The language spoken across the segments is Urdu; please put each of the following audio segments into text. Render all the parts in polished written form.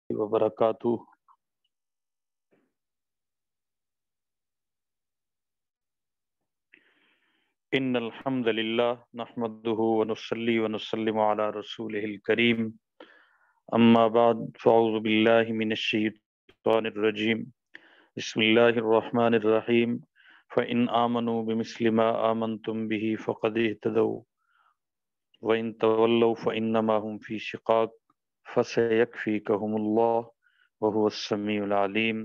وبرکاتہ۔ ان الحمد للہ نحمده ونصلی ونسلم علی رسولہ الکریم، اما بعد فاعوذ باللہ من الشیطان الرجیم، بسم اللہ الرحمن الرحیم۔ فإن آمنوا بمثل ما آمنتم به فقد اهتدوا وإن تولوا فإنما هم في شقاق فسيكفيكهم الله وهو السميع العليم۔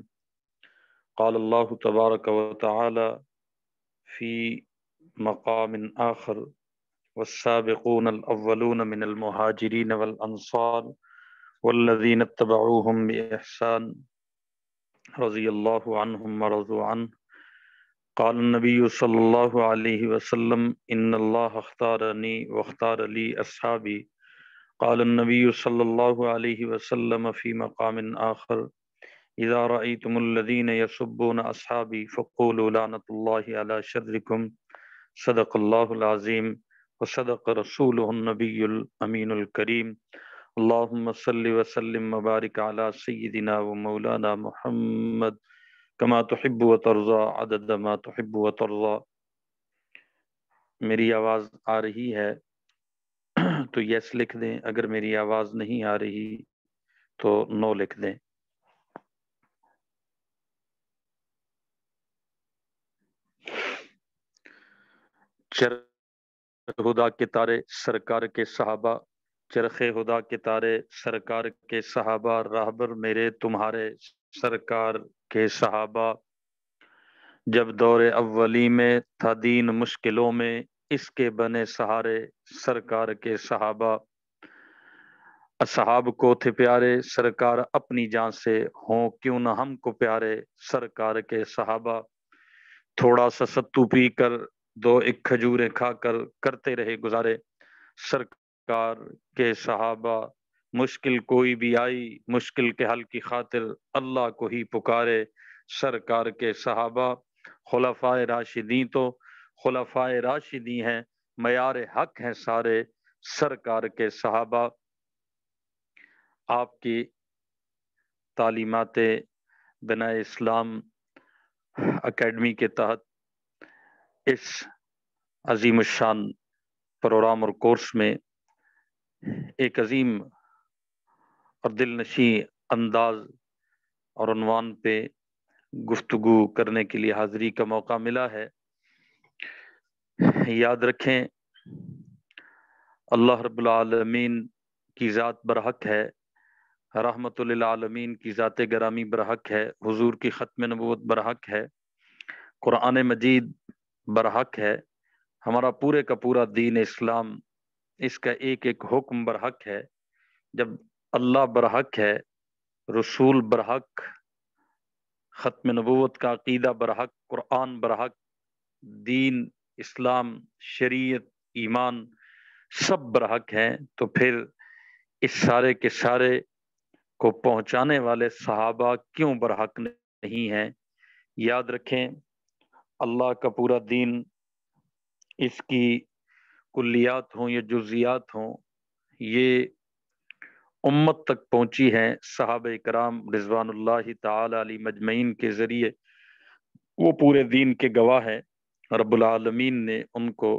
قال الله تبارك وتعالى في مقام آخر والسابقون الأولون من المهاجرين والأنصار والذين اتبعوهم بإحسان رضي الله عنهم ورضوا عنه۔ قال النبي صلى الله عليه وسلم إن الله اختارني واختار لي أصحابي۔ قال النبي صلى الله عليه وسلم في مقام آخر إذا رأيتم الذين يسبون أصحابي فقولوا لعنة الله على شركم، صدق اللہ العظیم وصدق رسولہ النبی الامین الکریم۔ اللہم صل وسلم وبارک علی سیدنا و مولانا محمد کما تحب و ترضى عدد ما تحب و ترضى۔ میری آواز آ رہی ہے تو یس لکھ دیں، اگر میری آواز نہیں آ رہی تو نو لکھ دیں۔ چرخ خدا کے تارے سرکار کے صحابہ، چرخ خدا کے تارے سرکار کے صحابہ، راہبر میرے تمہارے سرکار کے صحابہ۔ جب دور اولی میں تھا دین مشکلوں میں، اس کے بنے سہارے سرکار کے صحابہ۔ اصحاب کو تھے پیارے سرکار اپنی جان سے، ہوں کیوں نہ ہم کو پیارے سرکار کے صحابہ۔ تھوڑا سا ستو پی کر دو ایک کھجوریں کھا کر کرتے رہے گزارے سرکار کے صحابہ۔ مشکل کوئی بھی آئی مشکل کے حل کی خاطر اللہ کو ہی پکارے سرکار کے صحابہ۔ خلفائے راشدین تو خلفائے راشدین ہیں، معیار حق ہیں سارے سرکار کے صحابہ۔ آپ کی تعلیمات بنائے اسلام اکیڈمی کے تحت اس عظیم الشان پروگرام اور کورس میں ایک عظیم اور دل نشیں انداز اور عنوان پہ گفتگو کرنے کے لیے حاضری کا موقع ملا ہے۔ یاد رکھیں اللہ رب العالمین کی ذات برحق ہے، رحمت للعالمین کی ذات گرامی برحق ہے، حضور کی ختم نبوت برحق ہے، قرآن مجید برحق ہے، ہمارا پورے کا پورا دین اسلام اس کا ایک ایک حکم برحق ہے۔ جب اللہ برحق ہے، رسول برحق، ختم نبوت کا عقیدہ برحق، قرآن برحق، دین اسلام شریعت ایمان سب برحق ہیں، تو پھر اس سارے کے سارے کو پہنچانے والے صحابہ کیوں برحق نہیں ہیں؟ یاد رکھیں اللہ کا پورا دین، اس کی کلیات ہوں یا جزیات ہوں، یہ امت تک پہنچی ہیں صحابہ کرام رضوان اللہ تعالی علی مجمعین کے ذریعے، وہ پورے دین کے گواہ ہیں۔ رب العالمین نے ان کو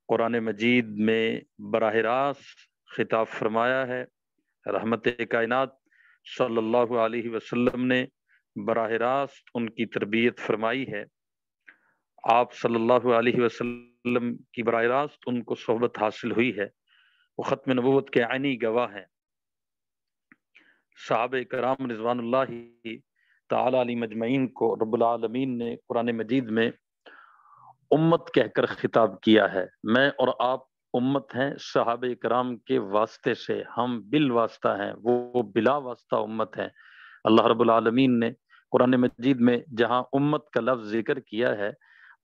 قرآن مجید میں براہ راست خطاب فرمایا ہے، رحمت کائنات صلی اللہ علیہ وسلم نے براہ راست ان کی تربیت فرمائی ہے۔ آپ صلی اللہ علیہ وسلم کی براہ راست ان کو صحبت حاصل ہوئی ہے، وہ ختم نبوت کے عینی گواہ ہیں۔ صحابہ کرام رضوان اللہ تعالی علی مجمعین کو رب العالمین نے قرآن مجید میں امت کہہ کر خطاب کیا ہے۔ میں اور آپ امت ہیں صحابہ کرام کے واسطے سے، ہم بالواسطہ ہیں، وہ بلا واسطہ امت ہیں۔ اللہ رب العالمین نے قرآن مجید میں جہاں امت کا لفظ ذکر کیا ہے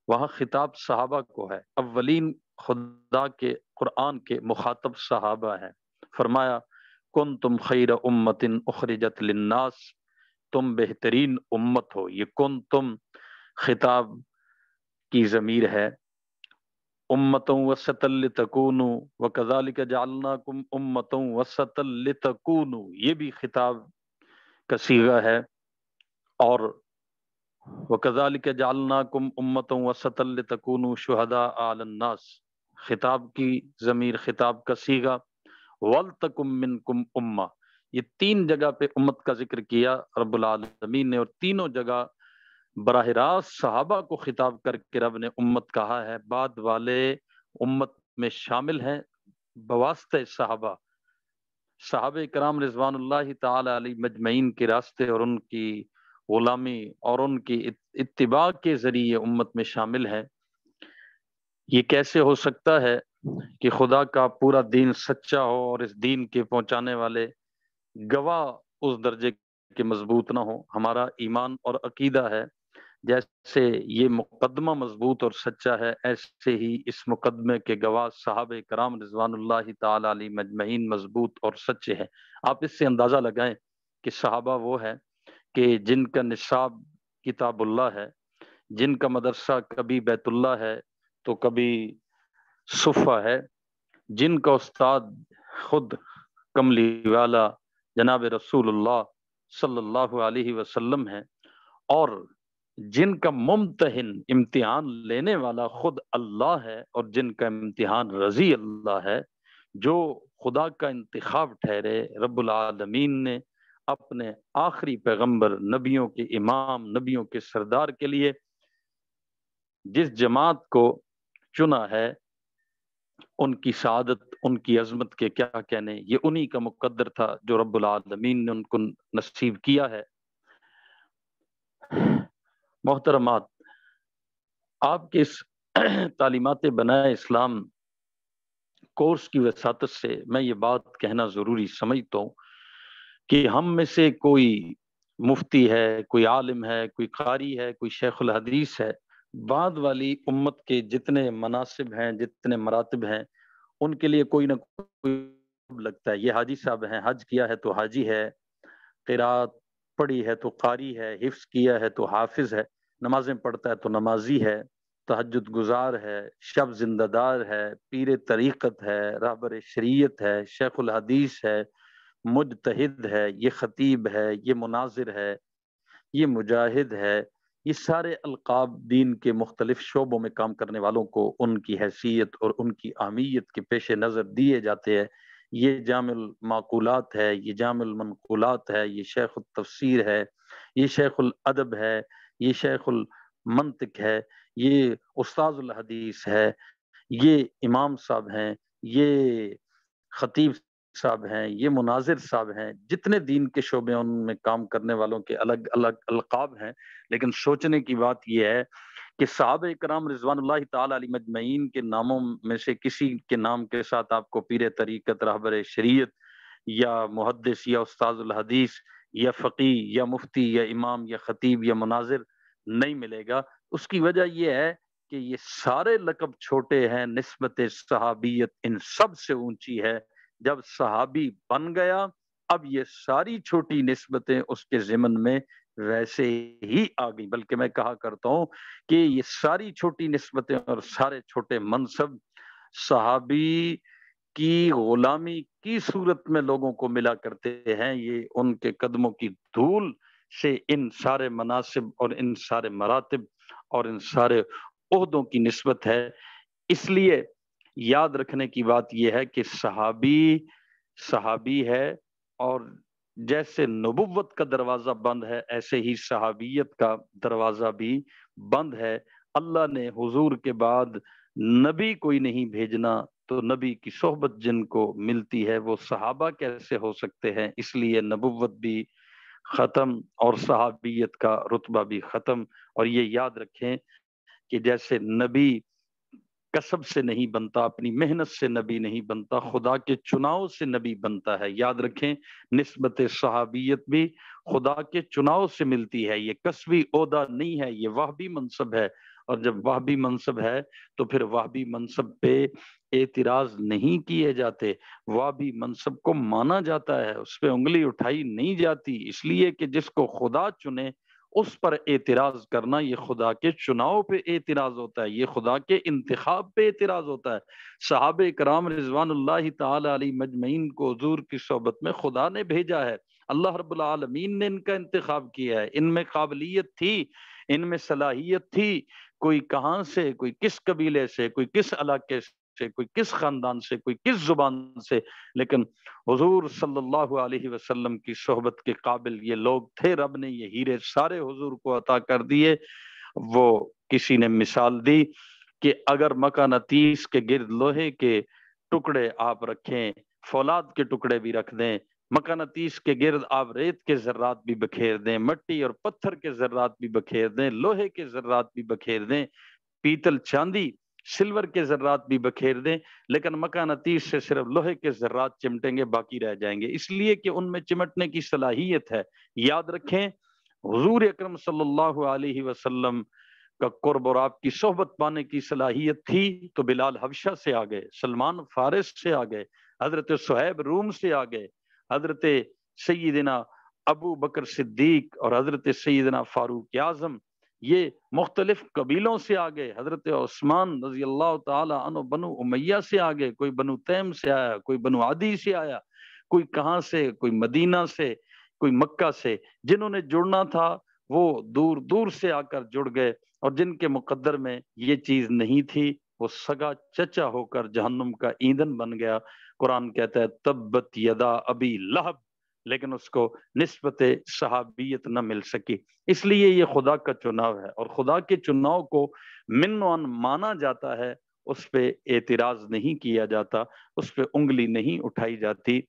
وہاں خطاب صحابہ کو ہے، اولین خدا کے قرآن کے مخاطب صحابہ ہیں۔ فرمایا کنتم خیر امت اخرجت للناس، تم بہترین امت ہو۔ یہ کنتم خطاب کی ضمیر ہے، امتوں وسطا لتکونوا وکذالک جعلناکم امتوں وسطا لتکونوا، یہ بھی خطاب کا صیغہ ہے، اور وَكَذَلِكَ جَعَلْنَاكُمْ أُمَّةً وَسَطًا لِتَكُونُوا شُهَدَاءَ عَلَى النَّاسِ، خطاب کی ضمیر، خطاب کا صیغہ، وَلْتَكُن مِّنكُمْ أُمَّةٌ، یہ تین جگہ پہ امت کا ذکر کیا رب العالمین نے، اور تینوں جگہ براہ راست صحابہ کو خطاب کر کے رب نے امت کہا ہے۔ بعد والے امت میں شامل ہیں بواسطہ صحابہ، صحابہ کرام رضوان اللہ تعالی علیہ مجمعین کے راستے اور ان کی غلامی اور ان کی اتباع کے ذریعے امت میں شامل ہے۔ یہ کیسے ہو سکتا ہے کہ خدا کا پورا دین سچا ہو اور اس دین کے پہنچانے والے گواہ اس درجے کے مضبوط نہ ہو؟ ہمارا ایمان اور عقیدہ ہے جیسے یہ مقدمہ مضبوط اور سچا ہے، ایسے ہی اس مقدمے کے گواہ صحابہ کرام رضوان اللہ تعالی علیہ مجمعین مضبوط اور سچے ہیں۔ آپ اس سے اندازہ لگائیں کہ صحابہ وہ ہے کہ جن کا نصاب کتاب اللہ ہے، جن کا مدرسہ کبھی بیت اللہ ہے تو کبھی صفہ ہے، جن کا استاد خود کملی والا جناب رسول اللہ صلی اللہ علیہ وسلم ہے، اور جن کا ممتحن امتحان لینے والا خود اللہ ہے، اور جن کا امتحان رضی اللہ ہے، جو خدا کا انتخاب ٹھہرے رب العالمین نے اپنے آخری پیغمبر، نبیوں کے امام، نبیوں کے سردار کے لیے جس جماعت کو چنا ہے، ان کی سعادت، ان کی عظمت کے کیا کہنے، یہ انہی کا مقدر تھا جو رب العالمین نے ان کو نصیب کیا ہے۔ محترمات، آپ کے اس تعلیمات بنائے اسلام کورس کی وساطت سے میں یہ بات کہنا ضروری سمجھتا ہوں کہ ہم میں سے کوئی مفتی ہے، کوئی عالم ہے، کوئی قاری ہے، کوئی شیخ الحدیث ہے، بعد والی امت کے جتنے مناصب ہیں، جتنے مراتب ہیں، ان کے لیے کوئی نہ کوئی لگتا ہے۔ یہ حاجی صاحب ہیں، حج کیا ہے تو حاجی ہے، قرات پڑھی ہے تو قاری ہے، حفظ کیا ہے تو حافظ ہے، نمازیں پڑھتا ہے تو نمازی ہے، تہجد گزار ہے، شب زندہ دار ہے، پیر طریقت ہے، رہبر شریعت ہے، شیخ الحدیث ہے، مجتہد ہے، یہ خطیب ہے، یہ مناظر ہے، یہ مجاہد ہے۔ یہ سارے القاب دین کے مختلف شعبوں میں کام کرنے والوں کو ان کی حیثیت اور ان کی اہمیت کے پیش نظر دیے جاتے ہیں۔ یہ جامع المعقولات ہے، یہ جامع المنقولات ہے، یہ شیخ التفسیر ہے، یہ شیخ الادب ہے، یہ شیخ المنطق ہے، یہ استاذ الحدیث ہے، یہ امام صاحب ہیں، یہ خطیب صاحب ہیں، یہ مناظر صاحب ہیں۔ جتنے دین کے شعبے ان میں کام کرنے والوں کے الگ الگ القاب ہیں، لیکن سوچنے کی بات یہ ہے کہ صحابہ کرام رضوان اللہ تعالی علیہ مجمعین کے ناموں میں سے کسی کے نام کے ساتھ آپ کو پیر طریقت، رہبر شریعت یا محدث یا استاذ الحدیث یا فقی یا مفتی یا امام یا خطیب یا مناظر نہیں ملے گا۔ اس کی وجہ یہ ہے کہ یہ سارے لقب چھوٹے ہیں، نسبت صحابیت ان سب سے اونچی ہے۔ جب صحابی بن گیا، اب یہ ساری چھوٹی نسبتیں اس کے ضمن میں ویسے ہی آ گئی، بلکہ میں کہا کرتا ہوں کہ یہ ساری چھوٹی نسبتیں اور سارے چھوٹے منصب صحابی کی غلامی کی صورت میں لوگوں کو ملا کرتے ہیں۔ یہ ان کے قدموں کی دھول سے ان سارے مناصب اور ان سارے مراتب اور ان سارے عہدوں کی نسبت ہے۔ اس لیے یاد رکھنے کی بات یہ ہے کہ صحابی صحابی ہے، اور جیسے نبوت کا دروازہ بند ہے ایسے ہی صحابیت کا دروازہ بھی بند ہے۔ اللہ نے حضور کے بعد نبی کوئی نہیں بھیجنا، تو نبی کی صحبت جن کو ملتی ہے وہ صحابہ کیسے ہو سکتے ہیں؟ اس لیے نبوت بھی ختم اور صحابیت کا رتبہ بھی ختم۔ اور یہ یاد رکھیں کہ جیسے نبی کسب سے نہیں بنتا، اپنی محنت سے نبی نہیں بنتا، خدا کے چناؤ سے نبی بنتا ہے۔ یاد رکھیں نسبت صحابیت بھی خدا کے چناؤ سے ملتی ہے، یہ کسبی عہدہ نہیں ہے، یہ وہبی منصب ہے۔ اور جب وہبی منصب ہے تو پھر وہبی منصب پہ اعتراض نہیں کیے جاتے، وہبی منصب کو مانا جاتا ہے، اس پہ انگلی اٹھائی نہیں جاتی، اس لیے کہ جس کو خدا چنے اس پر اعتراض کرنا یہ خدا کے چناؤ پہ اعتراض ہوتا ہے، یہ خدا کے انتخاب پہ اعتراض ہوتا ہے۔ صحابہ کرام رضوان اللہ تعالی علیہ مجمعین کو حضور کی صحبت میں خدا نے بھیجا ہے، اللہ رب العالمین نے ان کا انتخاب کیا ہے، ان میں قابلیت تھی، ان میں صلاحیت تھی، کوئی کہاں سے، کوئی کس قبیلے سے، کوئی کس علاقے سے، کوئی کس خاندان سے، کوئی کس زبان سے، لیکن حضور صلی اللہ علیہ وسلم کی صحبت کے قابل یہ لوگ تھے۔ رب نے یہ ہیرے سارے حضور کو عطا کر دیے۔ وہ کسی نے مثال دی کہ اگر مکانتیس کے گرد لوہے کے ٹکڑے آپ رکھیں، فولاد کے ٹکڑے بھی رکھ دیں، مکانتیس کے گرد آپ ریت کے ذرات بھی بکھیر دیں، مٹی اور پتھر کے ذرات بھی بکھیر دیں، لوہے کے ذرات بھی بکھیر دیں، پیتل چاندی سلور کے ذرات بھی بکھیر دیں، لیکن مکانتیس سے صرف لوہے کے ذرات چمٹیں گے، باقی رہ جائیں گے، اس لیے کہ ان میں چمٹنے کی صلاحیت ہے۔ یاد رکھیں حضور اکرم صلی اللہ علیہ وسلم کا قرب اور آپ کی صحبت پانے کی صلاحیت تھی تو بلال حبشہ سے آ گئے، سلمان فارس سے آ گئے، حضرت صہیب روم سے آ گئے، حضرت سیدنا ابو بکر صدیق اور حضرت سیدنا فاروق اعظم یہ مختلف قبیلوں سے آگے، حضرت عثمان رضی اللہ تعالی عنہ بنو امیہ سے آگے، کوئی بنو تیم سے آیا، کوئی بنو عدی سے آیا، کوئی کہاں سے، کوئی مدینہ سے، کوئی مکہ سے، جنہوں نے جڑنا تھا وہ دور دور سے آ کر جڑ گئے، اور جن کے مقدر میں یہ چیز نہیں تھی وہ سگا چچا ہو کر جہنم کا ایندھن بن گیا۔ قرآن کہتا ہے تبت یدا ابی لہب، لیکن اس کو نسبت صحابیت نہ مل سکی۔ اس لیے یہ خدا کا چناؤ ہے، اور خدا کے چناؤ کو من و ان مانا جاتا ہے، اس پہ اعتراض نہیں کیا جاتا، اس پہ انگلی نہیں اٹھائی جاتی۔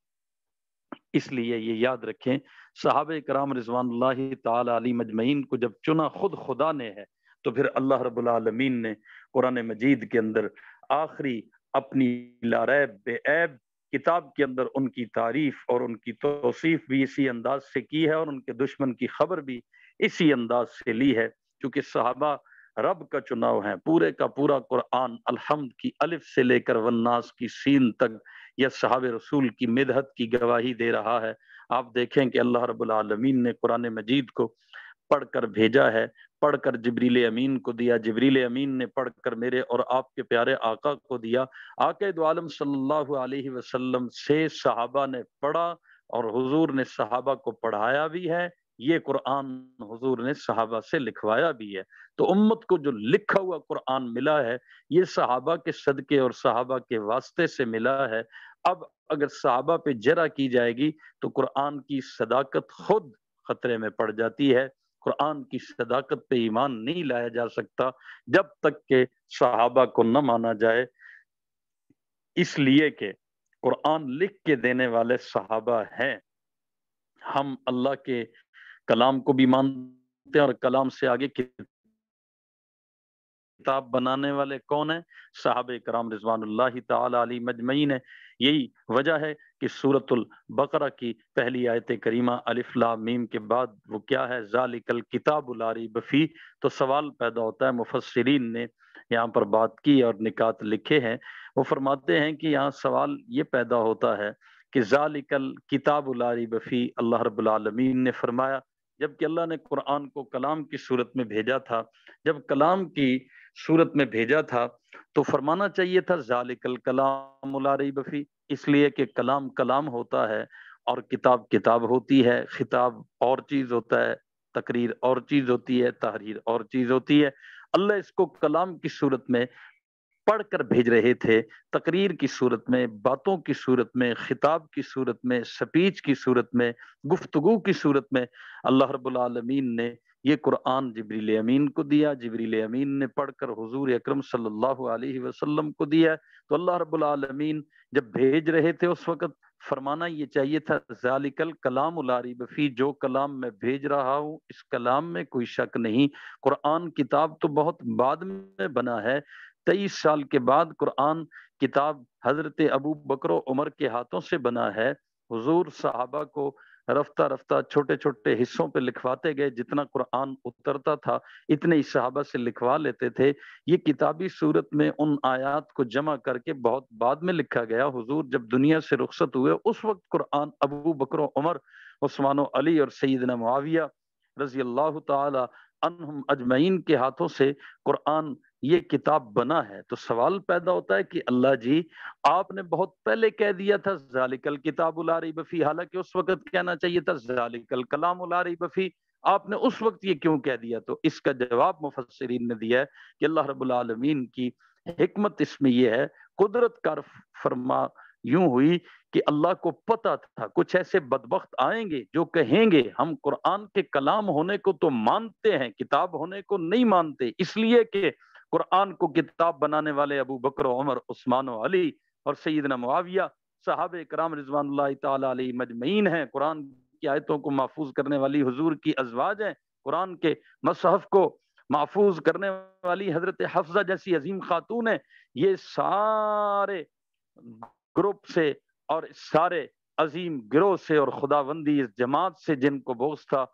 اس لیے یہ یاد رکھیں صحابہ کرام رضوان اللہ تعالی علی مجمعین کو جب چنا خود خدا نے ہے، تو پھر اللہ رب العالمین نے قرآن مجید کے اندر آخری اپنی لا ریب بے عیب کتاب کے اندر ان کی تعریف اور ان کی توصیف بھی اسی انداز سے کی ہے، اور ان کے دشمن کی خبر بھی اسی انداز سے لی ہے، کیونکہ صحابہ رب کا چناؤ ہیں۔ پورے کا پورا قرآن الحمد کی الف سے لے کر والناس کی سین تک یہ صحابہ رسول کی مدحت کی گواہی دے رہا ہے۔ آپ دیکھیں کہ اللہ رب العالمین نے قرآن مجید کو پڑھ کر بھیجا ہے، پڑھ کر جبریل امین کو دیا، جبریل امین نے پڑھ کر میرے اور آپ کے پیارے آقا کو دیا، آقا دو عالم صلی اللہ علیہ وسلم سے صحابہ نے پڑھا، اور حضور نے صحابہ کو پڑھایا بھی ہے، یہ قرآن حضور نے صحابہ سے لکھوایا بھی ہے۔ تو امت کو جو لکھا ہوا قرآن ملا ہے یہ صحابہ کے صدقے اور صحابہ کے واسطے سے ملا ہے۔ اب اگر صحابہ پہ جرح کی جائے گی تو قرآن کی صداقت خود خطرے میں پڑ جاتی ہے۔ قرآن کی صداقت پہ ایمان نہیں لایا جا سکتا جب تک کہ صحابہ کو نہ مانا جائے، اس لیے کہ قرآن لکھ کے دینے والے صحابہ ہیں۔ ہم اللہ کے کلام کو بھی مانتے ہیں، اور کلام سے آگے کتاب بنانے والے کون ہیں؟ صحابہ کرام رضوان اللہ تعالی علی مجمعین ہیں۔ یہی وجہ ہے کہ سورۃ البقرہ کی پہلی آیت کریمہ الف لام میم کے بعد وہ کیا ہے؟ ذالک الکتاب لا ریب فیہ۔ تو سوال پیدا ہوتا ہے، مفسرین نے یہاں پر بات کی اور نکات لکھے ہیں، وہ فرماتے ہیں کہ یہاں سوال یہ پیدا ہوتا ہے کہ ذالک الکتاب لا ریب فیہ اللہ رب العالمین نے فرمایا، جبکہ اللہ نے قرآن کو کلام کی صورت میں بھیجا تھا، جب کلام کی صورت میں بھیجا تھا تو فرمانا چاہیے تھا ذالک الکلام لا ریب فیہ، اس لیے کہ کلام کلام ہوتا ہے اور کتاب کتاب ہوتی ہے، خطاب اور چیز ہوتا ہے، تقریر اور چیز ہوتی ہے، تحریر اور چیز ہوتی ہے۔ اللہ اس کو کلام کی صورت میں پڑھ کر بھیج رہے تھے، تقریر کی صورت میں، باتوں کی صورت میں، خطاب کی صورت میں، سپیچ کی صورت میں، گفتگو کی صورت میں۔ اللہ رب العالمین نے یہ قرآن جبریل امین کو دیا، جبریل امین نے پڑھ کر حضور اکرم صلی اللہ علیہ وسلم کو دیا۔ تو اللہ رب العالمین جب بھیج رہے تھے اس وقت فرمانا یہ چاہیے تھا ذالک الکلام لا ریب فیہ، جو کلام میں بھیج رہا ہوں اس کلام میں کوئی شک نہیں۔ قرآن کتاب تو بہت بعد میں بنا ہے، 23 سال کے بعد قرآن کتاب حضرت ابو بکر و عمر کے ہاتھوں سے بنا ہے۔ حضور صحابہ کو رفتہ رفتہ چھوٹے چھوٹے حصوں پہ لکھواتے گئے، جتنا قرآن اترتا تھا اتنے ہی صحابہ سے لکھوا لیتے تھے۔ یہ کتابی صورت میں ان آیات کو جمع کر کے بہت بعد میں لکھا گیا۔ حضور جب دنیا سے رخصت ہوئے اس وقت قرآن ابو بکر و عمر، عثمان و علی اور سیدنا معاویہ رضی اللہ تعالی عنہم اجمعین کے ہاتھوں سے قرآن یہ کتاب بنا ہے، تو سوال پیدا ہوتا ہے کہ اللہ جی آپ نے بہت پہلے کہہ دیا تھا ذالک الکتاب لا ریب فیہ، حالانکہ اس وقت کہنا چاہیے تھا ذالک الکلام لا ریب فیہ، آپ نے اس وقت یہ کیوں کہہ دیا؟ تو اس کا جواب مفسرین نے دیا ہے کہ اللہ رب العالمین کی حکمت اس میں یہ ہے، قدرت کار فرما یوں ہوئی کہ اللہ کو پتا تھا کچھ ایسے بدبخت آئیں گے جو کہیں گے ہم قرآن کے کلام ہونے کو تو مانتے ہیں، کتاب ہونے کو نہیں مانتے، اس لیے کہ قرآن کو کتاب بنانے والے ابو بکر و عمر، عثمان و علی اور سیدنا معاویہ صحابہ کرام رضوان اللہ تعالی علیہ مجمعین ہیں، قرآن کی آیتوں کو محفوظ کرنے والی حضور کی ازواج ہیں، قرآن کے مصحف کو محفوظ کرنے والی حضرت حفصہ جیسی عظیم خاتون ہیں، یہ سارے گروپ سے اور سارے عظیم گروہ سے اور خداوندی اس جماعت سے جن کو بغض تھا،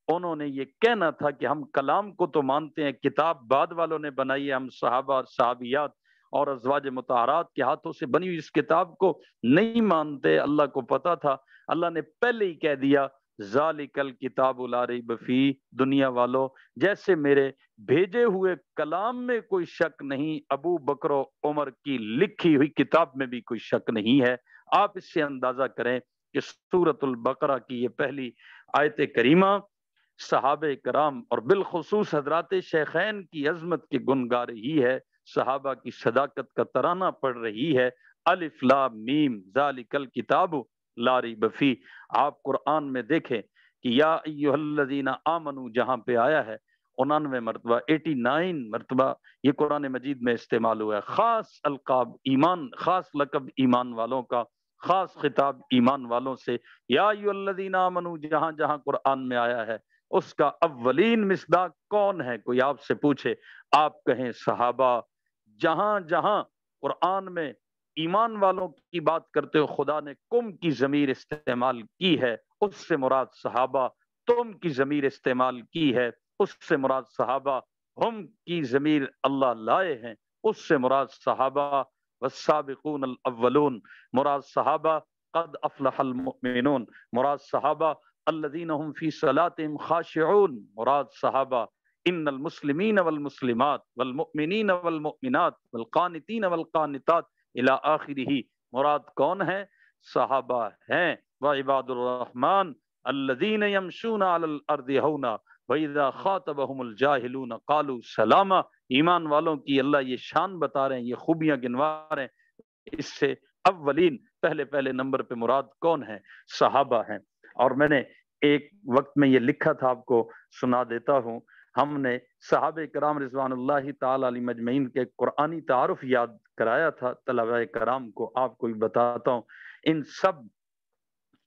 انہوں نے یہ کہنا تھا کہ ہم کلام کو تو مانتے ہیں، کتاب بعد والوں نے بنائی ہے، ہم صحابہ اور صحابیات اور ازواج مطہرات کے ہاتھوں سے بنی ہوئی اس کتاب کو نہیں مانتے۔ اللہ کو پتا تھا، اللہ نے پہلے ہی کہہ دیا ذالک الکتاب لا ریب فیہ، دنیا والوں جیسے میرے بھیجے ہوئے کلام میں کوئی شک نہیں، ابو بکر و عمر کی لکھی ہوئی کتاب میں بھی کوئی شک نہیں ہے۔ آپ اس سے اندازہ کریں کہ سورۃ البقرہ کی یہ پہلی آیت کریمہ صحابہ کرام اور بالخصوص حضرات شیخین کی عظمت کے گن گا رہی ہے، صحابہ کی صداقت کا ترانہ پڑھ رہی ہے، الف لام میم ذالک الکتاب لا ریب فیہ۔ آپ قرآن میں دیکھیں کہ یا ایھا الذین آمنو جہاں پہ آیا ہے 99 مرتبہ، 89 مرتبہ یہ قرآن مجید میں استعمال ہوا ہے، خاص القاب ایمان، خاص لقب ایمان والوں کا، خاص خطاب ایمان والوں سے۔ یا ایھا الذین آمنو جہاں جہاں قرآن میں آیا ہے، اس کا اولین مصداق کون ہے؟ کوئی آپ سے پوچھے، آپ کہیں صحابہ۔ جہاں جہاں قرآن میں ایمان والوں کی بات کرتے ہو خدا نے کم کی ضمیر استعمال کی ہے، اس سے مراد صحابہ، تم کی ضمیر استعمال کی ہے، اس سے مراد صحابہ، ہم کی ضمیر اللہ لائے ہیں، اس سے مراد صحابہ، والسابقون الاولون مراد صحابہ، قد افلح المؤمنون مراد صحابہ، الذین هم فی صلاتهم خاشعون مراد صحابہ، ان المسلمین والمسلمات والمؤمنین والمؤمنات والقانتین والقانتات الی آخرہ مراد کون ہے؟ صحابہ ہیں۔ وعباد الرحمن الذین یمشون علی الارض ہونا وَإِذَا خَاطَبَهُمُ الْجَاهِلُونَ قَالُوا سَلَامًا۔ ایمان والوں کی اللہ یہ شان بتا رہے ہیں، یہ خوبیاں گنوا رہے ہیں، اس سے اولین پہلے نمبر پہ مراد کون ہے؟ صحابہ ہیں۔ اور میں نے ایک وقت میں یہ لکھا تھا، آپ کو سنا دیتا ہوں، ہم نے صحابہ کرام رضوان اللہ تعالی علیہ مجمعین کے قرآنی تعارف یاد کرایا تھا طلبہ کرام کو، آپ کو بھی بتاتا ہوں۔ ان سب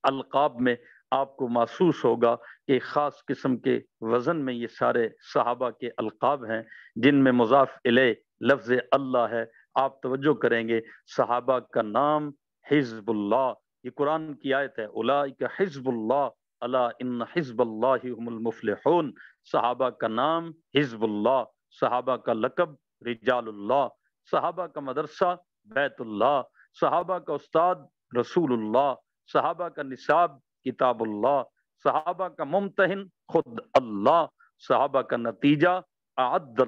القاب میں آپ کو محسوس ہوگا کہ ایک خاص قسم کے وزن میں یہ سارے صحابہ کے القاب ہیں، جن میں مضاف الیہ لفظ اللہ ہے۔ آپ توجہ کریں گے، صحابہ کا نام حزب اللہ، یہ قرآن کی آیت ہے، اولئک حزب اللہ الا ان حزب اللہ هم المفلحون۔ صحابہ کا نام حزب اللہ، صحابہ کا لقب رجال اللہ، صحابہ کا مدرسہ بیت اللہ، صحابہ کا استاد رسول اللہ، صحابہ کا نصاب کتاب اللہ، صحابہ کا ممتحن خود اللہ، صحابہ کا نتیجہ اعد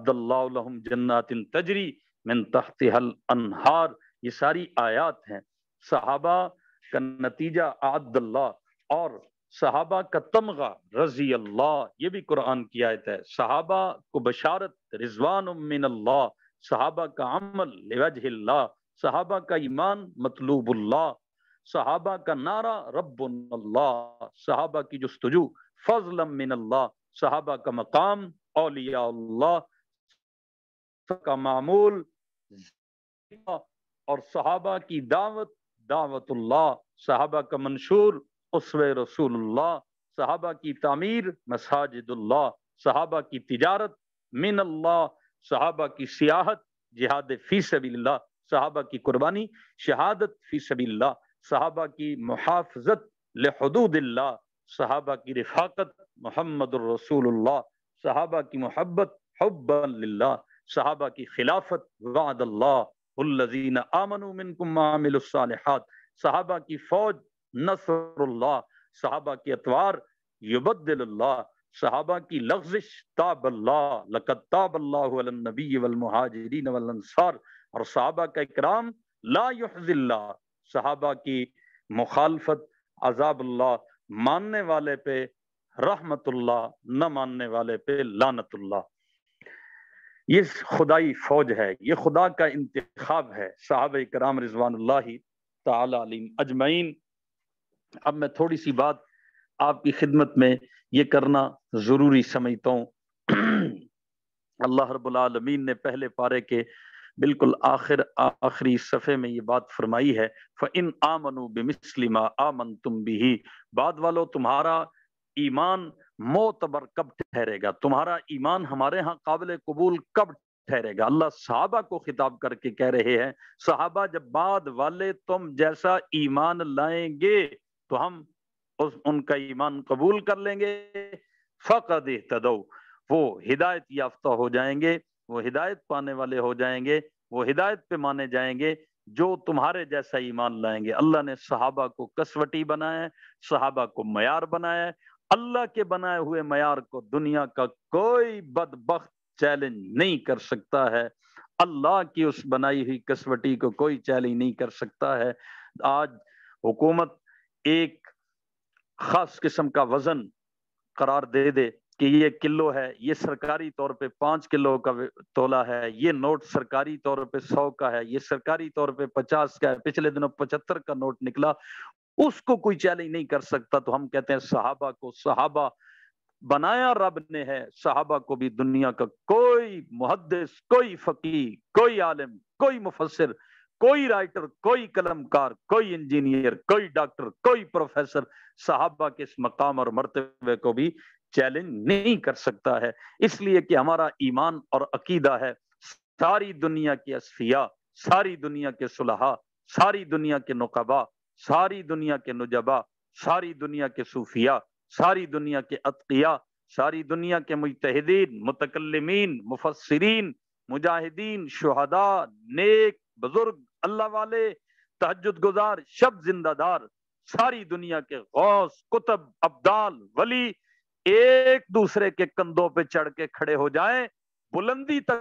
اللہ لہم جنات تجری من تحتها الانہار۔ یہ ساری آیات ہیں، صحابہ کا نتیجہ اعد اللہ، اور صحابہ کا تمغہ رضی اللہ، یہ بھی قرآن کی آیت ہے۔ صحابہ کو بشارت رضوان من اللہ، صحابہ کا عمل لوجہ اللہ، صحابہ کا ایمان مطلوب اللہ، صحابہ کا نعرہ رب اللہ، صحابہ کی جستجو فضلا من اللہ، صحابہ کا مقام اولیاء اللہ کا معمول، اور صحابہ کی دعوت دعوت اللہ، صحابہ کا منشور اسوہ رسول اللہ، صحابہ کی تعمیر مساجد اللہ، صحابہ کی تجارت من اللہ، صحابہ کی سیاحت جہاد فی سبیل اللہ، صحابہ کی قربانی شہادت فی سبیل اللہ، صحابہ کی محافظت لحدود اللہ، صحابہ کی رفاقت محمد الرسول اللہ، صحابہ کی محبت حبا للہ، صحابہ کی خلافت وعد اللہ الذین آمنوا منکم وعملوا الصالحات، صحابہ کی فوج نصر اللہ، صحابہ کی اطوار یبدل اللہ، صحابہ کی لغزش تاب اللہ لقد تاب اللہ علی النبی والمہاجرین والانصار، اور صحابہ کا اکرام لا یحزی اللہ، صحابہ کی مخالفت عذاب اللہ، ماننے والے پہ رحمت اللہ، نہ ماننے والے پہ لعنت اللہ۔ یہ خدائی فوج ہے، یہ خدا کا انتخاب ہے، صحابہ کرام رضوان اللہ تعالی علیہم اجمعین۔ اب میں تھوڑی سی بات آپ کی خدمت میں یہ کرنا ضروری سمجھتا ہوں۔ اللہ رب العالمین نے پہلے پارے کے بالکل آخری صفحے میں یہ بات فرمائی ہے، فَإِنْ آمَنُوا بِمِثْلِ مَا آمَنْتُمْ بِهِ، بعد والو تمہارا ایمان معتبر کب ٹھہرے گا، تمہارا ایمان ہمارے ہاں قابل قبول کب ٹھہرے گا؟ اللہ صحابہ کو خطاب کر کے کہہ رہے ہیں، صحابہ جب بعد والے تم جیسا ایمان لائیں گے تو ہم ان کا ایمان قبول کر لیں گے، فقد اہتدوا، وہ ہدایت یافتہ ہو جائیں گے، وہ ہدایت پانے والے ہو جائیں گے، وہ ہدایت پہ مانے جائیں گے جو تمہارے جیسا ایمان لائیں گے۔ اللہ نے صحابہ کو کسوٹی بنایا ہے، صحابہ کو معیار بنایا ہے۔ اللہ کے بنائے ہوئے معیار کو دنیا کا کوئی بدبخت چیلنج نہیں کر سکتا ہے، اللہ کی اس بنائی ہوئی کسوٹی کو کوئی چیلنج نہیں کر سکتا ہے۔ آج حکومت ایک خاص قسم کا وزن قرار دے دے کہ یہ کلو ہے، یہ سرکاری طور پہ 5 کلو کا تولا ہے، یہ نوٹ سرکاری طور پہ 100 کا ہے، یہ سرکاری طور پہ 50 کا ہے، پچھلے دنوں 75 کا نوٹ نکلا، اس کو کوئی چیلنج نہیں کر سکتا۔ تو ہم کہتے ہیں صحابہ کو صحابہ بنایا رب نے ہے، صحابہ کو بھی دنیا کا کوئی محدث، کوئی فقیہ، کوئی عالم، کوئی مفسر، کوئی رائٹر، کوئی قلم کار، کوئی انجینئر، کوئی ڈاکٹر، کوئی پروفیسر صحابہ کے اس مقام اور مرتبے کو بھی چیلنج نہیں کر سکتا ہے، اس لیے کہ ہمارا ایمان اور عقیدہ ہے ساری دنیا کے اصفیاء، ساری دنیا کے صلحاء، ساری دنیا کے نقبا، ساری دنیا کے نجبا، ساری دنیا کے صوفیاء، ساری دنیا کے اتقیاء، ساری دنیا کے مجتہدین، متکلمین، مفسرین، مجاہدین، شہداء، نیک بزرگ، اللہ والے، تہجد گزار، شب زندہ دار، ساری دنیا کے غوث، کتب، ابدال، ولی ایک دوسرے کے کندھوں پہ چڑھ کے کھڑے ہو جائیں بلندی تک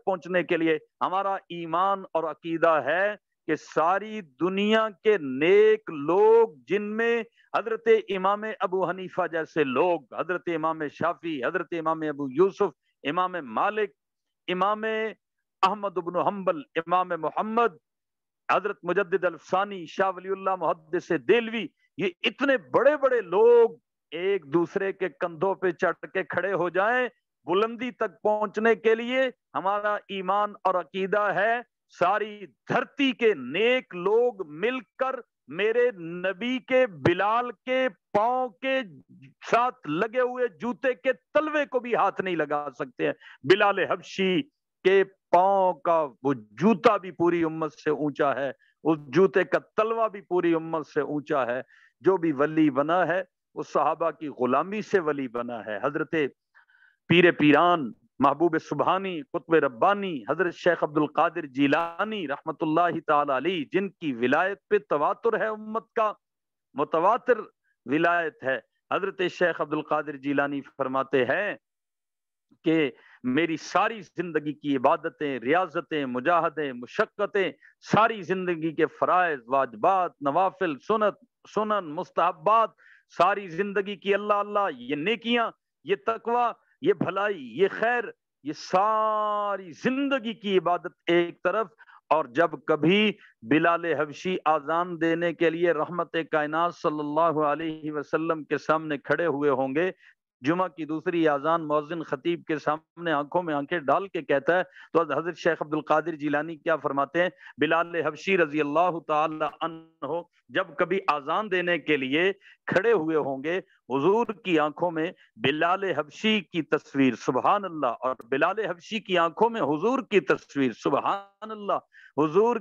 پہنچنے کے لیے۔ ہمارا ایمان اور عقیدہ ہے کہ ساری دنیا کے نیک لوگ، جن میں حضرت امام ابو حنیفہ جیسے لوگ، حضرت امام شافعی، حضرت امام ابو یوسف، امام مالک، امام احمد بن حنبل، امام محمد، حضرت مجدد الفسانی، شاہ ولی اللہ محدث دہلوی، یہ اتنے بڑے بڑے لوگ ایک دوسرے کے کندھوں پہ چڑھ کے کھڑے ہو جائیں بلندی تک پہنچنے کے لیے۔ ہمارا ایمان اور عقیدہ ہے ساری دھرتی کے نیک لوگ مل کر میرے نبی کے بلال کے پاؤں کے ساتھ لگے ہوئے جوتے کے تلوے کو بھی ہاتھ نہیں لگا سکتے ہیں۔ بلال حبشی کے پاؤں کا وہ جوتا بھی پوری امت سے اونچا ہے، اس جوتے کا تلوا بھی پوری امت سے اونچا ہے۔ جو بھی ولی بنا ہے وہ صحابہ کی غلامی سے ولی بنا ہے۔ حضرت پیر پیران، محبوب سبحانی، قطب ربانی، حضرت شیخ عبد القادر جیلانی رحمت اللہ تعالی علیہ، جن کی ولایت پہ تواتر ہے، امت کا متواتر ولایت ہے۔ حضرت شیخ عبد القادر جیلانی فرماتے ہیں کہ میری ساری زندگی کی عبادتیں، ریاضتیں، مجاہدیں، مشقتیں، ساری زندگی کے فرائض، واجبات، نوافل، سنن، مستحبات، ساری زندگی کی اللہ اللہ، یہ نیکیاں، یہ تقوی، یہ بھلائی، یہ خیر، یہ ساری زندگی کی عبادت ایک طرف، اور جب کبھی بلال حبشی آذان دینے کے لیے رحمت کائنات صلی اللہ علیہ وسلم کے سامنے کھڑے ہوئے ہوں گے، جمعہ کی دوسری اذان مؤذن خطیب کے سامنے آنکھوں میں آنکھیں ڈال کے کہتا ہے، تو حضرت شیخ عبد القادر جیلانی کیا فرماتے ہیں؟ بلال حبشی رضی اللہ تعالی عنہ جب کبھی آذان دینے کے لیے کھڑے ہوئے ہوں گے، حضور کی آنکھوں میں بلال حبشی کی تصویر، سبحان اللہ، اور بلال حبشی کی آنکھوں میں حضور کی تصویر، سبحان اللہ، حضور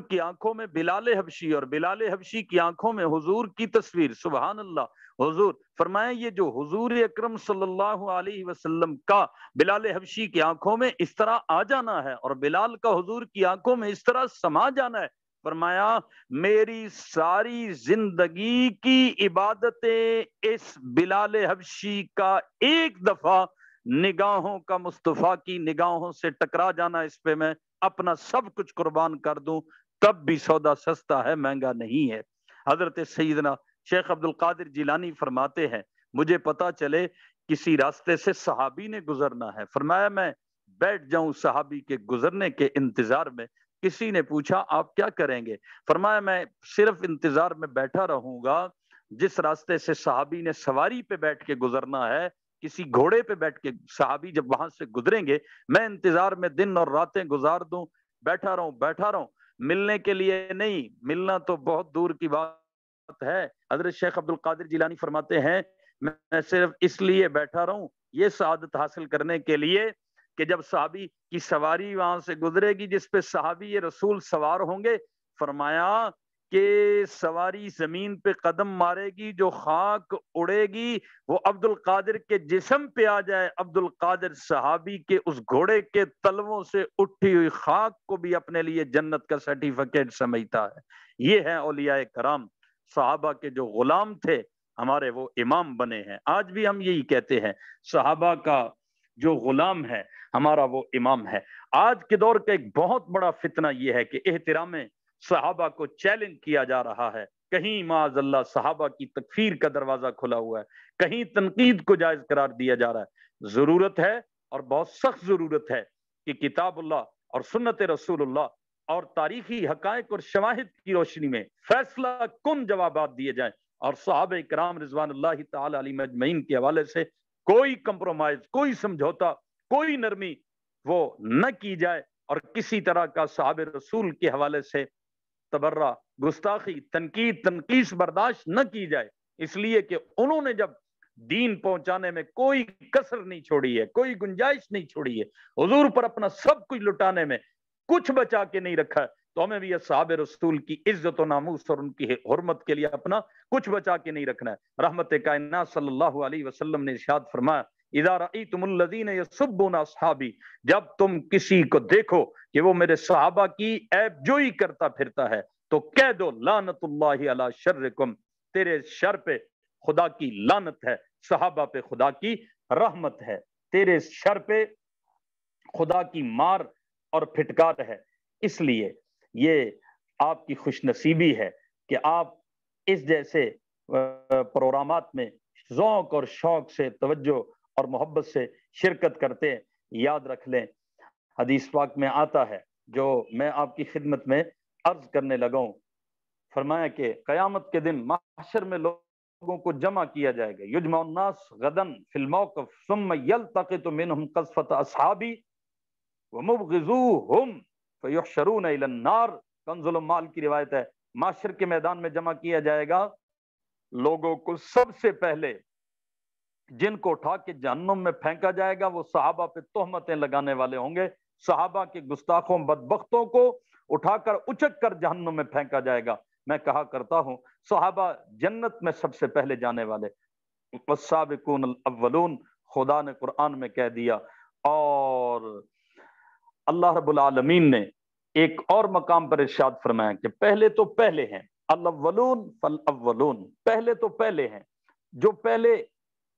کی آنکھوں میں بلال حبشی اور بلال حبشی کی آنکھوں میں حضور کی تصویر، سبحان اللہ۔ حضور فرمائیں یہ جو حضور اکرم صلی اللہ علیہ وسلم کا بلال حبشی کی آنکھوں میں اس طرح آ جانا ہے اور بلال کا حضور کی آنکھوں میں اس طرح سما جانا ہے، فرمایا میری ساری زندگی کی عبادتیں اس بلال حبشی کا ایک دفعہ نگاہوں کا مصطفیٰ کی نگاہوں سے ٹکرا جانا، اس پہ میں اپنا سب کچھ قربان کر دوں، تب بھی سودا سستا ہے، مہنگا نہیں ہے۔ حضرت سیدنا شیخ عبد القادر جیلانی فرماتے ہیں مجھے پتا چلے کسی راستے سے صحابی نے گزرنا ہے، فرمایا میں بیٹھ جاؤں صحابی کے گزرنے کے انتظار میں۔ کسی نے پوچھا آپ کیا کریں گے؟ فرمایا میں صرف انتظار میں بیٹھا رہوں گا، جس راستے سے صحابی نے سواری پہ بیٹھ کے گزرنا ہے، کسی گھوڑے پہ بیٹھ کے صحابی جب وہاں سے گزریں گے، میں انتظار میں دن اور راتیں گزار دوں، بیٹھا رہوں، ملنے کے لیے نہیں، ملنا تو بہت دور کی بات ہے۔ حضرت شیخ عبد القادر جیلانی فرماتے ہیں میں صرف اس لیے بیٹھا رہوں، یہ سعادت حاصل کرنے کے لیے کہ جب صحابی کی سواری وہاں سے گزرے گی جس پہ صحابی رسول سوار ہوں گے، فرمایا کہ سواری زمین پہ قدم مارے گی، جو خاک اڑے گی وہ عبد القادر کے جسم پہ آ جائے، عبد القادر صحابی کے اس گھوڑے کے تلووں سے اٹھی ہوئی خاک کو بھی اپنے لیے جنت کا سرٹیفکیٹ سمجھتا ہے۔ یہ ہے اولیاء کرام، صحابہ کے جو غلام تھے ہمارے وہ امام بنے ہیں۔ آج بھی ہم یہی کہتے ہیں صحابہ کا جو غلام ہے ہمارا وہ امام ہے۔ آج کے دور کا ایک بہت بڑا فتنہ یہ ہے کہ احترام صحابہ کو چیلنج کیا جا رہا ہے، کہیں معاذ اللہ صحابہ کی تکفیر کا دروازہ کھلا ہوا ہے، کہیں تنقید کو جائز قرار دیا جا رہا ہے۔ ضرورت ہے اور بہت سخت ضرورت ہے کہ کتاب اللہ اور سنت رسول اللہ اور تاریخی حقائق اور شواہد کی روشنی میں فیصلہ کن جوابات دیے جائیں، اور صحابہ کرام رضوان اللہ تعالی علیہم اجمعین کے حوالے سے کوئی کمپرومائز، کوئی سمجھوتا، کوئی نرمی وہ نہ کی جائے، اور کسی طرح کا صحابہ رسول کے حوالے سے تبرہ، گستاخی، تنقید، تنقیص برداشت نہ کی جائے، اس لیے کہ انہوں نے جب دین پہنچانے میں کوئی کسر نہیں چھوڑی ہے، کوئی گنجائش نہیں چھوڑی ہے، حضور پر اپنا سب کچھ لٹانے میں کچھ بچا کے نہیں رکھا ہے، تو ہمیں بھی اصحاب رسول کی عزت و ناموس اور ان کی حرمت کے لیے اپنا کچھ بچا کے نہیں رکھنا ہے۔ رحمت کائنات صلی اللہ علیہ وسلم نے ارشاد فرمایا اذا رأیتم الذین یسبون اصحابی، جب تم کسی کو دیکھو کہ وہ میرے صحابہ کی عیب جوئی کرتا پھرتا ہے تو کہہ دو لعنت اللہ علی شرکم، تیرے شر پہ خدا کی لعنت ہے، صحابہ پہ خدا کی رحمت ہے، تیرے شر پہ خدا کی مار اور پھٹکار ہے۔ اس لیے یہ آپ کی خوش نصیبی ہے کہ آپ اس جیسے پروگرامات میں ذوق اور شوق سے، توجہ اور محبت سے شرکت کرتے ہیں۔ یاد رکھ لیں حدیث پاک میں آتا ہے جو میں آپ کی خدمت میں عرض کرنے لگا ہوں، فرمایا کہ قیامت کے دن محشر میں لوگوں کو جمع کیا جائے گا، یجمع الناس غدن فی الموقف ثم یلتقط منهم قصفۃ اصحابی ومبغضوهم فیحشرون الی النار، کنز المال کی روایت ہے۔ محشر کے میدان میں جمع کیا جائے گا لوگوں کو، سب سے پہلے جن کو اٹھا کے جہنم میں پھینکا جائے گا وہ صحابہ پہ تہمتیں لگانے والے ہوں گے، صحابہ کے گستاخوں بدبختوں کو اٹھا کر اچک کر جہنم میں پھینکا جائے گا۔ میں کہا کرتا ہوں صحابہ جنت میں سب سے پہلے جانے والے، والسابقون الاولون خدا نے قرآن میں کہہ دیا، اور اللہ رب العالمین نے ایک اور مقام پر ارشاد فرمایا کہ پہلے تو پہلے ہیں، الاولون فالاولون، پہلے تو پہلے ہیں، جو پہلے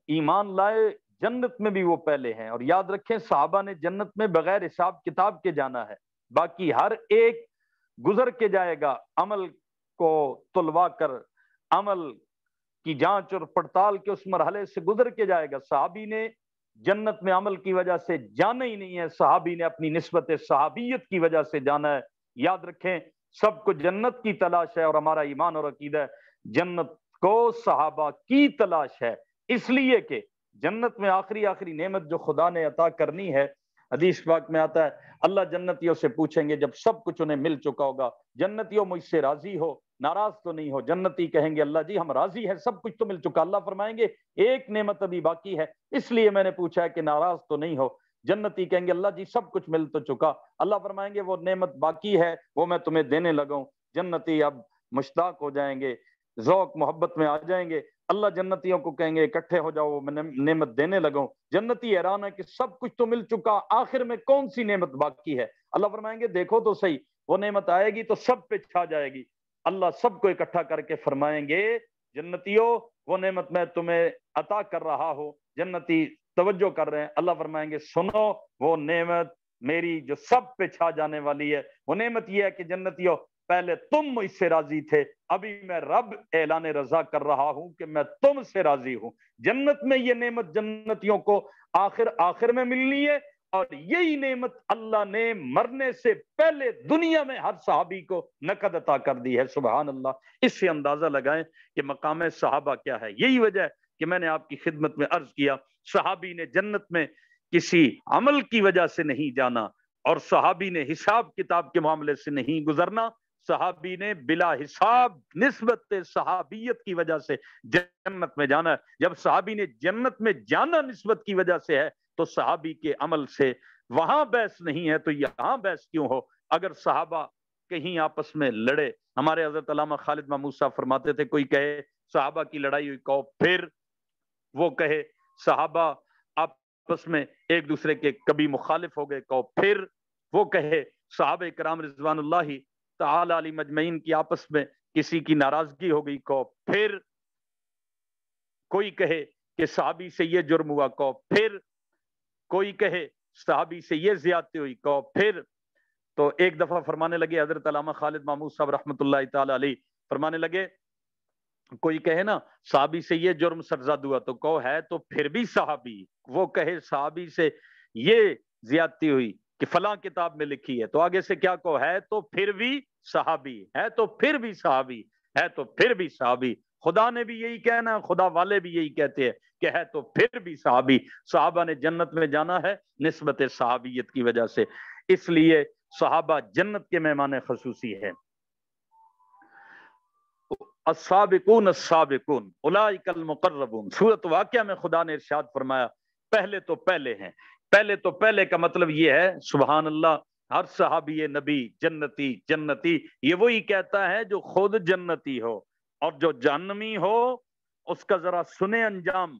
ایمان لائے جنت میں بھی وہ پہلے ہیں۔ اور یاد رکھیں صحابہ نے جنت میں بغیر حساب کتاب کے جانا ہے، باقی ہر ایک گزر کے جائے گا، عمل کو تلوا کر، عمل کی جانچ اور پڑتال کے اس مرحلے سے گزر کے جائے گا۔ صحابی نے جنت میں عمل کی وجہ سے جانا ہی نہیں ہے، صحابی نے اپنی نسبت صحابیت کی وجہ سے جانا ہے۔ یاد رکھیں سب کو جنت کی تلاش ہے، اور ہمارا ایمان اور عقیدہ ہے جنت کو صحابہ کی تلاش ہے، اس لیے کہ جنت میں آخری نعمت جو خدا نے عطا کرنی ہے، حدیث پاک میں آتا ہے اللہ جنتیوں سے پوچھیں گے جب سب کچھ انہیں مل چکا ہوگا، جنتیوں مجھ سے راضی ہو، ناراض تو نہیں ہو؟ جنتی کہیں گے اللہ جی ہم راضی ہیں، سب کچھ تو مل چکا۔ اللہ فرمائیں گے ایک نعمت ابھی باقی ہے، اس لیے میں نے پوچھا ہے کہ ناراض تو نہیں ہو؟ جنتی کہیں گے اللہ جی سب کچھ مل تو چکا۔ اللہ فرمائیں گے وہ نعمت باقی ہے، وہ میں تمہیں دینے لگا ہوں۔ جنتی اب مشتاق ہو جائیں گے، ذوق محبت میں آ جائیں گے، اللہ جنتیوں کو کہیں گے اکٹھے ہو جاؤ میں نعمت دینے لگا ہوں۔ جنتی حیران ہے کہ سب کچھ تو مل چکا، آخر میں کون سی نعمت باقی ہے؟ اللہ فرمائیں گے دیکھو تو صحیح، وہ نعمت آئے گی تو سب پہ چھا جائے گی. اللہ سب کو اکٹھا کر کے فرمائیں گے جنتیوں وہ نعمت میں تمہیں عطا کر رہا ہوں. جنتی توجہ کر رہے ہیں, اللہ فرمائیں گے سنو وہ نعمت میری جو سب پہ چھا جانے والی ہے. وہ نعمت یہ ہے کہ جنتیوں پہلے تم اس سے راضی تھے, ابھی میں رب اعلان رضا کر رہا ہوں کہ میں تم سے راضی ہوں. جنت میں یہ نعمت جنتیوں کو آخر میں ملنی ہے, اور یہی نعمت اللہ نے مرنے سے پہلے دنیا میں ہر صحابی کو نقد عطا کر دی ہے. سبحان اللہ. اس سے اندازہ لگائیں کہ مقام صحابہ کیا ہے. یہی وجہ ہے کہ میں نے آپ کی خدمت میں عرض کیا صحابی نے جنت میں کسی عمل کی وجہ سے نہیں جانا, اور صحابی نے حساب کتاب کے معاملے سے نہیں گزرنا. صحابی نے بلا حساب نسبت صحابیت کی وجہ سے جنت میں جانا ہے. جب صحابی نے جنت میں جانا نسبت کی وجہ سے ہے تو صحابی کے عمل سے وہاں بحث نہیں ہے تو یہاں بحث کیوں ہو. اگر صحابہ کہیں آپس میں لڑے, ہمارے حضرت علامہ خالد محمود صاحب فرماتے تھے کوئی کہے صحابہ کی لڑائی ہوئی کہو پھر, وہ کہے صحابہ آپس میں ایک دوسرے کے کبھی مخالف ہو گئے کہو پھر, وہ کہے صحابہ کرام رضوان اللہ تعالی علی مجمعین کی آپس میں کسی کی ناراضگی ہو گئی کہو پھر, کوئی کہے کہ صحابی سے یہ جرم ہوا کہو پھر, کوئی کہے صحابی سے یہ زیادتی ہوئی کہو پھر. تو ایک دفعہ فرمانے لگے حضرت علامہ خالد محمود صاحب رحمۃ اللہ تعالی علیہ فرمانے لگے کوئی کہے نا صحابی سے یہ جرم سرزد ہوا تو کہو ہے تو پھر بھی صحابی, وہ کہے صحابی سے یہ زیادتی ہوئی کہ فلاں کتاب میں لکھی ہے تو آگے سے کیا کہو ہے تو پھر بھی صحابی, ہے تو پھر بھی صحابی, ہے تو پھر بھی صحابی. خدا نے بھی یہی کہنا ہے, خدا والے بھی یہی کہتے ہیں کہ ہے تو پھر بھی صحابی. صحابہ نے جنت میں جانا ہے نسبت صحابیت کی وجہ سے, اس لیے صحابہ جنت کے مہمان خصوصی ہے. السابقون السابقون اولئک المقربون. سورۃ واقعہ میں خدا نے ارشاد فرمایا پہلے تو پہلے ہیں. پہلے تو پہلے کا مطلب یہ ہے سبحان اللہ, ہر صحابی نبی جنتی جنتی یہ وہی کہتا ہے جو خود جنتی ہو, اور جو جہنمی ہو اس کا ذرا سنے انجام.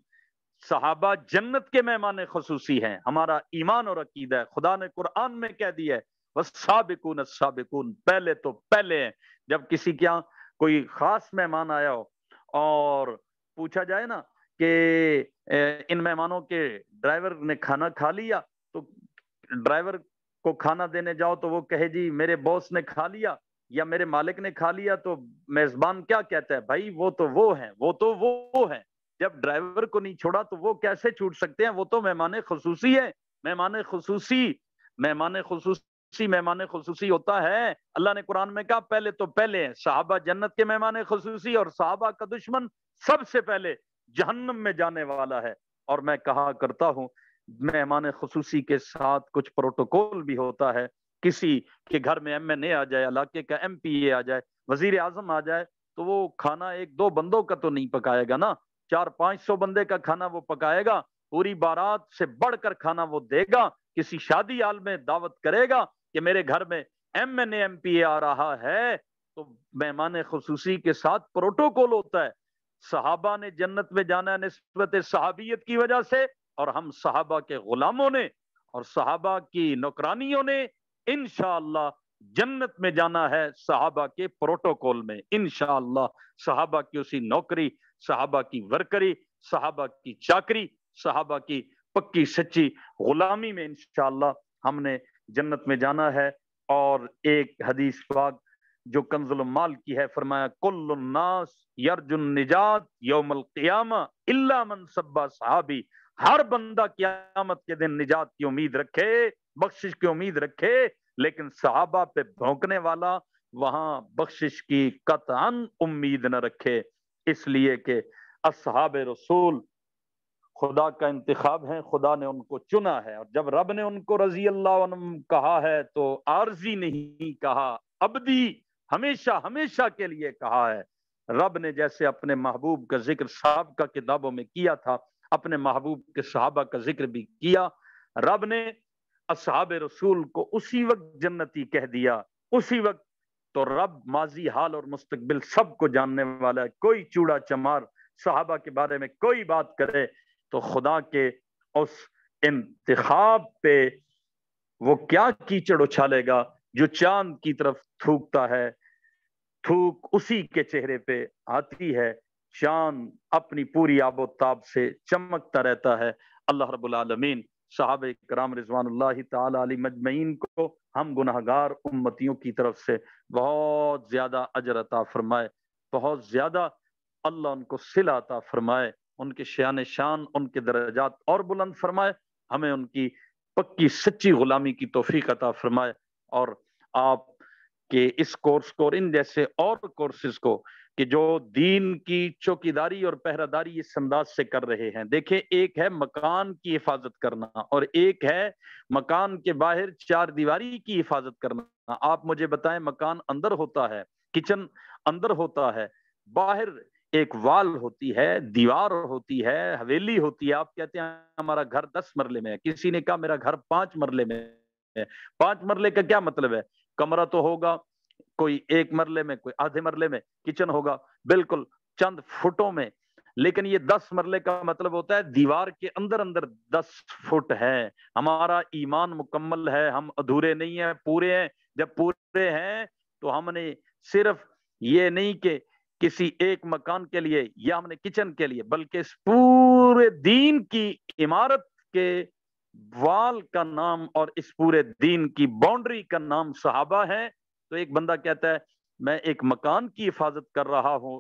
صحابہ جنت کے مہمان خصوصی ہیں, ہمارا ایمان اور عقیدہ ہے. خدا نے قرآن میں کہہ دیا ہے والسابقون السابقون, پہلے تو پہلے ہیں. جب کسی کے یہاں کوئی خاص مہمان آیا ہو اور پوچھا جائے نا کہ ان مہمانوں کے ڈرائیور نے کھانا کھا لیا, تو ڈرائیور کو کھانا دینے جاؤ تو وہ کہے جی میرے باس نے کھا لیا یا میرے مالک نے کھا لیا, تو میزبان کیا کہتا ہے بھائی وہ تو وہ ہیں, وہ تو وہ ہیں. جب ڈرائیور کو نہیں چھوڑا تو وہ کیسے چھوٹ سکتے ہیں, وہ تو مہمان خصوصی ہے. مہمان خصوصی مہمان خصوصی ہوتا ہے. اللہ نے قرآن میں کہا پہلے تو پہلے ہیں. صحابہ جنت کے مہمان خصوصی, اور صحابہ کا دشمن سب سے پہلے جہنم میں جانے والا ہے. اور میں کہا کرتا ہوں مہمان خصوصی کے ساتھ کچھ پروٹوکول بھی ہوتا ہے. کسی کے گھر میں ایم این اے آ جائے, علاقے کا ایم پی اے آ جائے, وزیر اعظم آ جائے, تو وہ کھانا ایک دو بندوں کا تو نہیں پکائے گا نا, 400-500 بندے کا کھانا وہ پکائے گا. پوری بارات سے بڑھ کر کھانا وہ دے گا. کسی شادی حال میں دعوت کرے گا کہ میرے گھر میں M N A M P A آ رہا ہے, تو مہمان خصوصی کے ساتھ پروٹوکول ہوتا ہے. صحابہ نے جنت میں جانا ہے نسبت صحابیت کی وجہ سے, اور ہم صحابہ کے غلاموں نے اور صحابہ کی نوکرانیوں نے انشاءاللہ جنت میں جانا ہے صحابہ کے پروٹوکول میں. انشاءاللہ صحابہ کی اسی نوکری, صحابہ کی ورکری, صحابہ کی چاکری, صحابہ کی پکی سچی غلامی میں انشاءاللہ ہم نے جنت میں جانا ہے. اور ایک حدیث پاک جو کنز المال کی ہے, فرمایا کل الناس یرجو النجات یوم القیامہ الا من صبا صحابی. ہر بندہ قیامت کے دن نجات کی امید رکھے, بخشش کی امید رکھے, لیکن صحابہ پہ بھونکنے والا وہاں بخشش کی قطعاً امید نہ رکھے. اس لیے کہ اصحاب رسول خدا کا انتخاب ہے, خدا نے ان کو چنا ہے, اور جب رب نے ان کو رضی اللہ عنہ کہا ہے تو عارضی نہیں کہا, ابدی ہمیشہ ہمیشہ کے لیے کہا ہے. رب نے جیسے اپنے محبوب کا ذکر سابقہ کتابوں میں کیا تھا, اپنے محبوب کے صحابہ کا ذکر بھی کیا. رب نے اصحاب رسول کو اسی وقت جنتی کہہ دیا, اسی وقت. تو رب ماضی حال اور مستقبل سب کو جاننے والا ہے. کوئی چوڑا چمار صحابہ کے بارے میں کوئی بات کرے تو خدا کے اس انتخاب پہ وہ کیا کیچڑ اچھالے گا جو چاند کی طرف تھوکتا ہے تھوک اسی کے چہرے پہ آتی ہے، چاند اپنی پوری آب و تاب سے چمکتا رہتا ہے۔ اللہ رب العالمین صحابہ کرام رضوان اللہ تعالی علیہ مجمعین کو ہم گناہگار امتیوں کی طرف سے بہت زیادہ اجر عطا فرمائے، بہت زیادہ اللہ ان کو صلہ عطا فرمائے، ان کے شان شان ان کے درجات اور بلند فرمائے، ہمیں ان کی پکی سچی غلامی کی توفیق عطا فرمائے، اور آپ کے اس کورس کو اور ان جیسے اور کورسز کو کہ جو دین کی چوکیداری اور پہرہ داری اس انداز سے کر رہے ہیں۔ دیکھیں، ایک ہے مکان کی حفاظت کرنا اور ایک ہے مکان کے باہر چار دیواری کی حفاظت کرنا۔ آپ مجھے بتائیں، مکان اندر ہوتا ہے، کچن اندر ہوتا ہے، باہر ایک وال ہوتی ہے، دیوار ہوتی ہے، حویلی ہوتی ہے۔ آپ کہتے ہیں ہمارا گھر 10 مرلے میں ہے، کسی نے کہا میرا گھر 5 مرلے میں ہے۔ 5 مرلے کا کیا مطلب ہے؟ کمرہ تو ہوگا کوئی 1 مرلے میں، کوئی آدھے مرلے میں، کچن ہوگا بالکل چند فٹوں میں، لیکن یہ 10 مرلے کا مطلب ہوتا ہے دیوار کے اندر اندر 10 فٹ ہے۔ ہمارا ایمان مکمل ہے، ہم ادھورے نہیں ہیں، پورے ہیں۔ جب پورے ہیں تو ہم نے صرف یہ نہیں کہ کسی ایک مکان کے لیے یا ہم نے کچن کے لیے، بلکہ اس پورے دین کی عمارت کے وال کا نام اور اس پورے دین کی باؤنڈری کا نام صحابہ ہے۔ تو ایک بندہ کہتا ہے میں ایک مکان کی حفاظت کر رہا ہوں،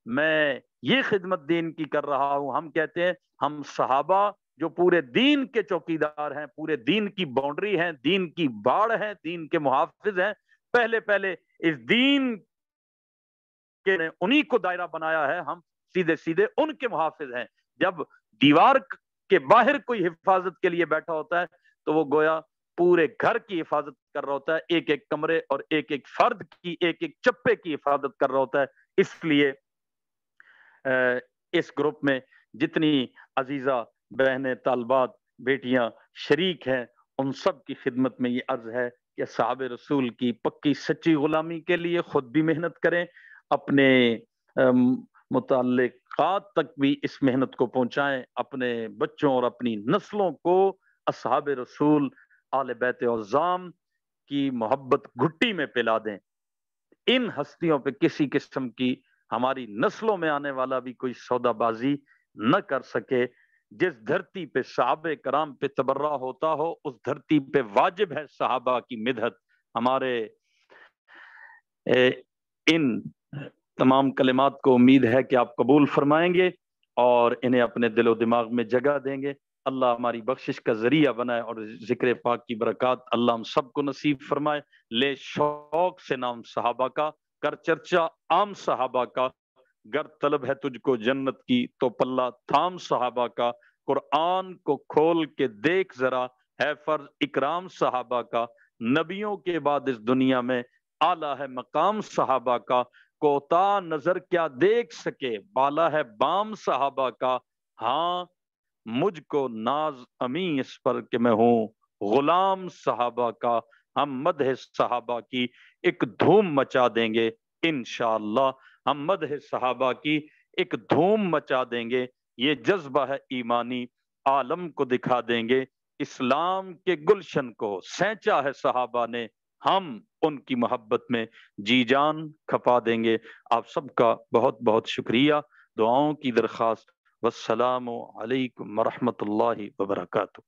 میں یہ خدمت دین کی کر رہا ہوں، ہم کہتے ہیں ہم صحابہ جو پورے دین کے چوکیدار ہیں، پورے دین کی باؤنڈری ہیں، دین کی باڑ ہیں، دین کے محافظ ہیں، پہلے پہلے اس دین کے نے انہی کو دائرہ بنایا ہے، ہم سیدھے سیدھے ان کے محافظ ہیں۔ جب دیوار کے باہر کوئی حفاظت کے لیے بیٹھا ہوتا ہے تو وہ گویا پورے گھر کی حفاظت کر رہا ہوتا ہے، ایک ایک کمرے اور ایک ایک فرد کی، ایک ایک چپے کی حفاظت کر رہا ہوتا ہے۔ اس لیے اس گروپ میں جتنی عزیزہ بہنیں، طالبات، بیٹیاں شریک ہیں، ان سب کی خدمت میں یہ عرض ہے کہ صحابہ رسول کی پکی سچی غلامی کے لیے خود بھی محنت کریں، اپنے متعلقات تک بھی اس محنت کو پہنچائیں، اپنے بچوں اور اپنی نسلوں کو اصحاب رسول، آل بیت عظام کی محبت گھٹی میں پلا دیں۔ ان ہستیوں پہ کسی قسم کی ہماری نسلوں میں آنے والا بھی کوئی سودا بازی نہ کر سکے۔ جس دھرتی پہ صحابہ کرام پہ تبرہ ہوتا ہو، اس دھرتی پہ واجب ہے صحابہ کی مدحت۔ ہمارے ان تمام کلمات کو امید ہے کہ آپ قبول فرمائیں گے اور انہیں اپنے دل و دماغ میں جگہ دیں گے۔ اللہ ہماری بخشش کا ذریعہ بنائے اور ذکر پاک کی برکات اللہ ہم سب کو نصیب فرمائے۔ لے شوق سے نام صحابہ کا، کر چرچا عام صحابہ کا، گر طلب ہے تجھ کو جنت کی تو پلہ تھام صحابہ کا۔ قرآن کو کھول کے دیکھ ذرا، ہے فرض اکرام صحابہ کا۔ نبیوں کے بعد اس دنیا میں اعلیٰ ہے مقام صحابہ کا۔ کوتا نظر کیا دیکھ سکے، بالا ہے بام صحابہ کا۔ ہاں مجھ کو ناز امی اس پر کہ میں ہوں غلام صحابہ کا۔ ہم مدح صحابہ کی ایک دھوم مچا دیں گے انشاءاللہ، ہم مدح صحابہ کی ایک دھوم مچا دیں گے۔ یہ جذبہ ہے ایمانی، عالم کو دکھا دیں گے۔ اسلام کے گلشن کو سینچا ہے صحابہ نے، ہم ان کی محبت میں جی جان کھپا دیں گے۔ آپ سب کا بہت بہت شکریہ، دعاؤں کی درخواست۔ والسلام علیکم ورحمۃ اللہ وبرکاتہ۔